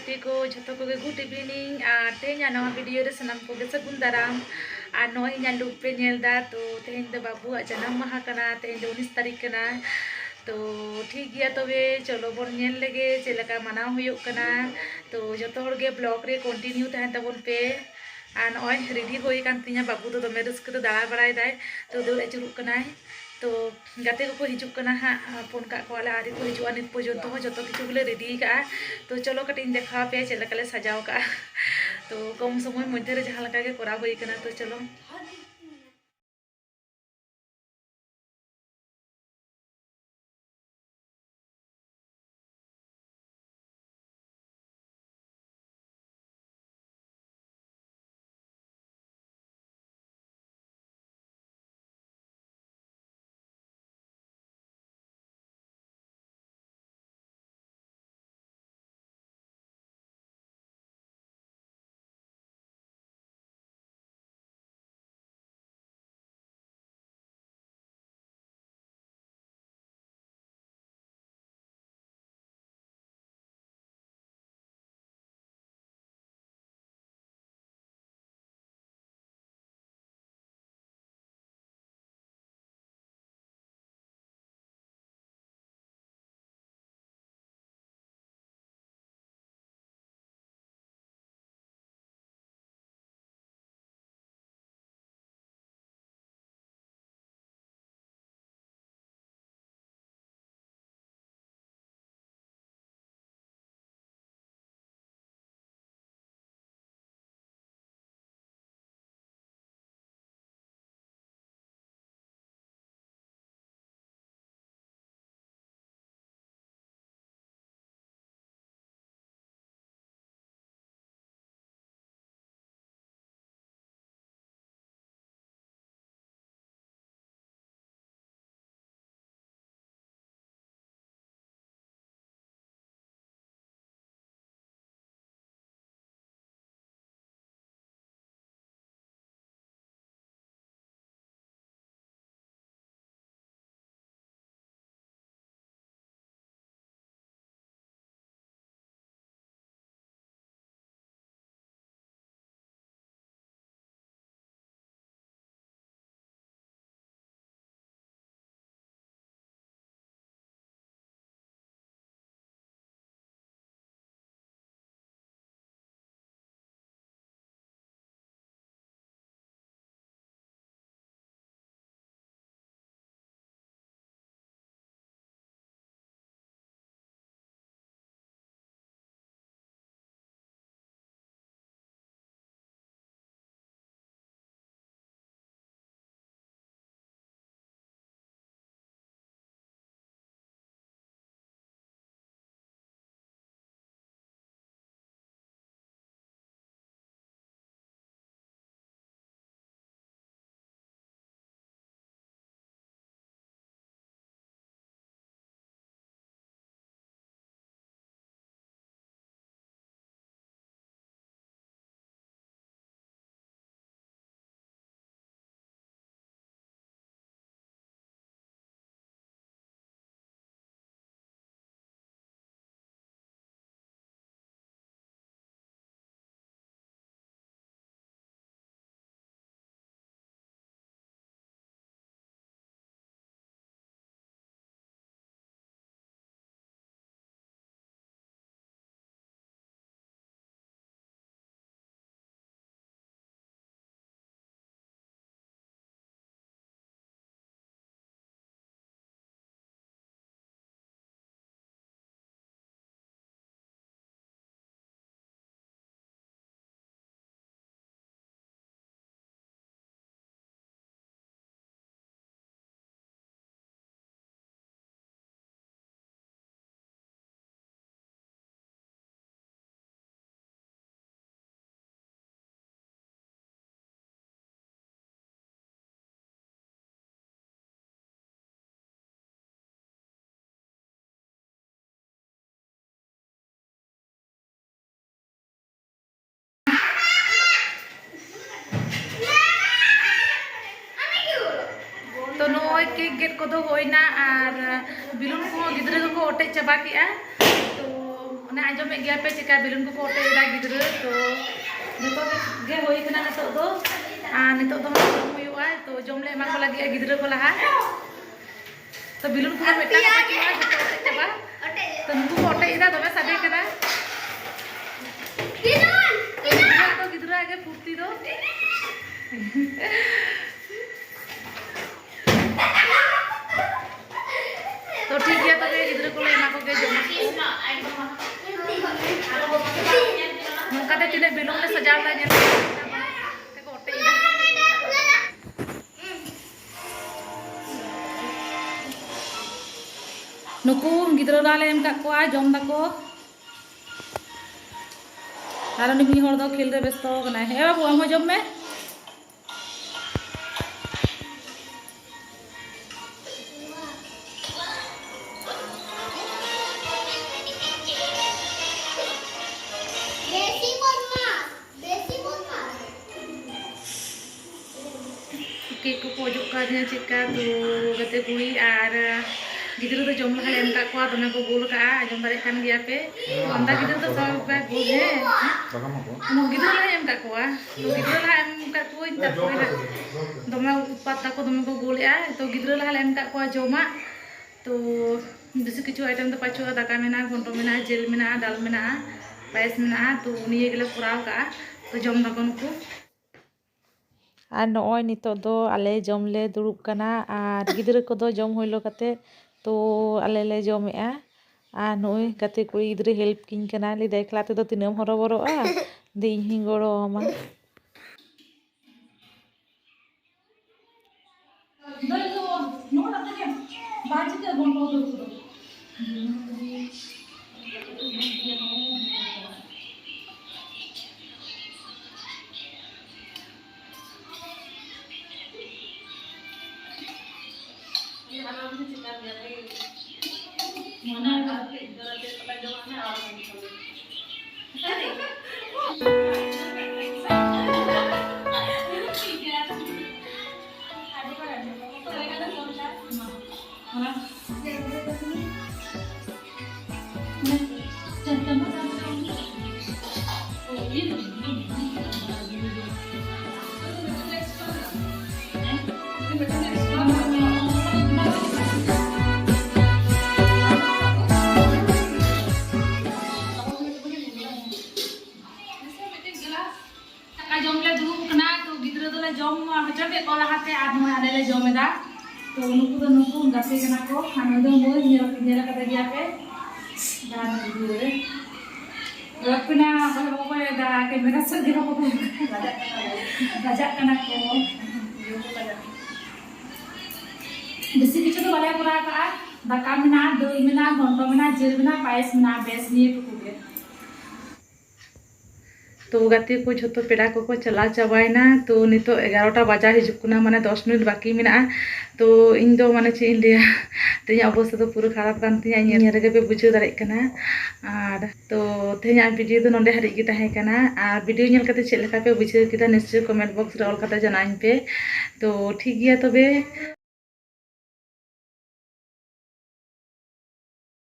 ᱜᱟᱛᱮ ᱠᱚ ᱡᱷᱚᱛᱚ ᱠᱚᱜᱮ ᱜᱩᱰ ᱤᱵᱷᱤᱱᱤᱝ ᱟᱨ ᱛᱮᱦᱮᱧᱟᱜ ᱱᱚᱣᱟ ᱵᱷᱤᱰᱤᱭᱳ ᱨᱮ ᱥᱟᱱᱟᱢ ᱠᱚᱜᱮ ᱥᱟᱹᱜᱩᱱ ᱫᱟᱨᱟᱢ ᱟᱨ ᱱᱚᱜᱼᱚᱭ ᱤᱧᱟᱹᱜ ᱞᱩᱠ ᱯᱮ ᱧᱮᱞ ᱫᱟ ᱛᱚ ᱛᱮᱦᱮᱧ ᱫᱚ ᱵᱟᱹᱵᱩᱣᱟᱜ ᱡᱟᱱᱟᱢ ᱢᱟᱦᱟ ᱠᱟᱱᱟ ᱛᱮᱦᱮᱧ ᱫᱚ 19 ᱛᱟᱹᱨᱤᱠᱷ ᱠᱟᱱᱟ तो ठीक गया तबे चलो बन नेल लेगे चेलका मनाव हुयुग कना तो जतो हर गे ब्लॉग रे कंटिन्यू तहन तबन पे आर नय रेडी होई कान तिया बाबू तो दमे रस्क तो दाड़ा बड़ाई दाय तो दौड़ अचुरुग कनाय तो गाते को हिजुग कना हा फोन का कोला आदि को हिजुआ नित पर्यंत हो जतो किछु गुले रेडी का तो चलो कटिंग देखा पे चेलका ले सजाव का तो कम समय मध्य रे जहां लगा के करा होई कना तो चलो तो नय केक गेट को होना और बिलुन को गिद्रे को ओटे चाबा के तो ᱚᱱᱟ ᱟᱸᱡᱚᱢᱮᱫ ᱜᱮᱭᱟ ᱯᱮ ᱪᱮᱠᱟ ᱵᱮᱞᱩᱱ ᱠᱚᱠᱚ ᱚᱴᱮᱡᱮᱫᱟ ᱜᱤᱫᱽᱨᱟᱹ ᱛᱚ ᱱᱤᱛᱚᱜ ᱜᱮ ᱦᱩᱭ ᱠᱟᱱᱟ ᱱᱤᱛᱚᱜ ᱫᱚ ᱟᱨ ᱱᱤᱛᱚᱜ ᱫᱚ ᱡᱚᱢ ᱦᱩᱭᱩᱜᱼᱟ ᱛᱚ ᱡᱚᱢ ᱞᱮ ᱮᱢᱟ ᱠᱚ ᱞᱟᱹᱜᱤᱫ ᱜᱤᱫᱽᱨᱟᱹ ᱠᱚ ᱞᱟᱦᱟ तो बिलुन को मिट्टा का पचुआ जतो ओटे चबा तो नुकु को ओटे इदा दमे सादे कना बिलुन तो गिदरा के फुर्ती दो तो ठीक है तो गिदरा को ले एमा को के जम नोकाते तिने बिलुन ले सजावला ने को ओटे इदा नुकु गिदरा दाले एम का को जम दाको आरो नि मी हर दो खेल रे व्यस्त कना हे बाबू हम जम में केक को पोजो का चिका तो गते कुड़ी आर गिदरा तो जम लगा एम का को दमे को गोल का जम बारे खान गया पे तो अंदा गिदरा तो सब पे गोल है मो गिदरा ला एम का को तो गिदरा ला एम का को इता को दमे पत्ता को दमे को गोल आ तो गिदरा ला एम का को जमा तो बेसी किछु आइटम तो पाछो दाका मेना घंटो मेना जेल मेना दाल मेना पायस मेना तो निये गेले पुराव का तो जम दाको नुकु और नॉय नितो दो आले जम ले दुरुब कना और गिदरा को दो जम होइलो कते तो आले ले जमेआ और नॉय कते कुड़ी गिदरा हेल्प किन कना ले देखला ते दो तिनम हरो बरो आ दे इन गड़ो मा दो तो नो नते के बाजी के बंटो दो जम हजर के कोला हाते आदम आले ले जमेदा तो नुकु गाते कना को खाना दो मोय नेला कता गया पे दान दिए रखना हो को दा के मेरा से दिखा को गजा कना को बेसी किछु तो वाला पूरा का दाका मेना दई मेना घंटो मेना जेल मेना पायस मेना बेस निये टुकु गे तो गाते को जो पेड़ा को चला चाबायना तो नितो 11टा बजा हिजुकना माने 10 मिनट बाकी मेना तो इन दो माने चे इन लिया तेया अवस्था तो पूरा खराब कान तेया इन रेगे पे बुझे दाड़े कना आर तो तेया वीडियो तो नोंडे हरि गे ताहे कना आर वीडियो नेल कते चेक लेका पे बुझे किदा निश्चय कमेंट बॉक्स रे ऑल कता जनाइन पे तो ठीक गया तबे